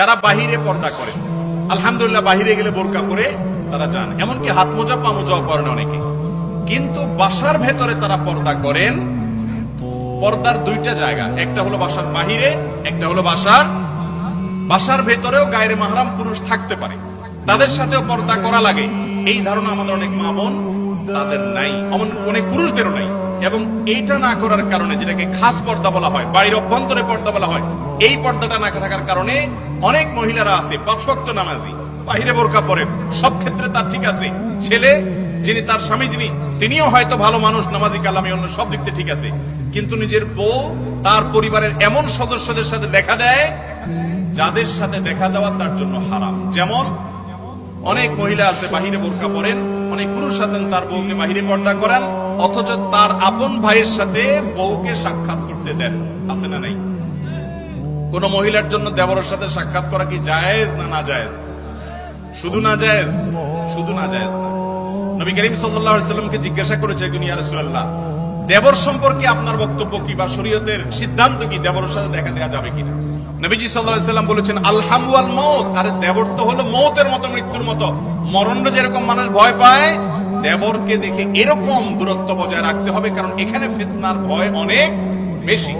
যারা বাহিরে পর্দা করে, আলহামদুলিল্লাহ বাহিরে গেলে বোরকা পরে তারা যান, এমনকি হাত মোজা পা মোজাও করেন অনেকে। কিন্তু বাসার ভেতরে তারা পর্দা করেন। পর্দার দুইটা জায়গা, একটা হলো বাসার বাহিরে, একটা হলো বাসার ভেতরেও গায়রে মাহরাম পুরুষ থাকতে পারে, তাদের সাথেও পর্দা করা লাগে। এই ধারণা আমাদের অনেক মা বোন তাদের নাই, অনেক পুরুষদেরও নাই। এবং এইটা না করার কারণে, যেটাকে খাস পর্দা বলা হয়, বাড়ির অভ্যন্তরে পর্দা বলা হয়, এই পর্দাটা না থাকার কারণে অনেক মহিলারা আছে 5 ওয়াক্ত নামাজি, বাহিরে বোরকা পরেন, সব ক্ষেত্রে তার ঠিক আছে। ছেলে যিনি, তার স্বামী যিনি, তিনিও হয়তো ভালো মানুষ, নামাজি কালামি, অন্য সব দিক থেকে ঠিক আছে, কিন্তু নিজের বউ তার পরিবারের এমন সদস্যদের সাথে দেখা দেয় যাদের সাথে দেখা দেওয়া তার জন্য হারাম। যেমন অনেক মহিলা আছে বাহিরে বোরকা পরেন, অনেক পুরুষ আছেন তার বউকে বাহিরে পর্দা করেন, অথচ তার আপন ভাইয়ের সাথে বউকে সাক্ষাৎ করতে দেন। আছে না নাই? কোন মহিলার জন্য দেবরের সাথে সাক্ষাৎ করা কি জায়েজ না না জায়েজ? শুধু না জায়েজ, শুধু না জায়েজ না। নবী করিম সাল্লাল্লাহু আলাইহি ওয়াসাল্লামকে জিজ্ঞাসা করেছে একজন, ইয়া রাসূলুল্লাহ, দেবর সম্পর্কে আপনার বক্তব্য কি বা শরীয়তের সিদ্ধান্ত কি, দেবরের সাথে দেখা দেওয়া যাবে কিনা? নবীজি সাল্লাল্লাহু আলাইহি ওয়াসাল্লাম বলেছেন, আলহামু ওয়াল মাউত। আরে দেবর তো হলো মৌতের মতো, মৃত্যুর মতো। মরণে যেরকম মানুষ ভয় পায়, দেবরকে দেখে এরকম দূরত্ব বজায় রাখতে হবে, কারণ এখানে ফিতনার ভয় অনেক বেশি।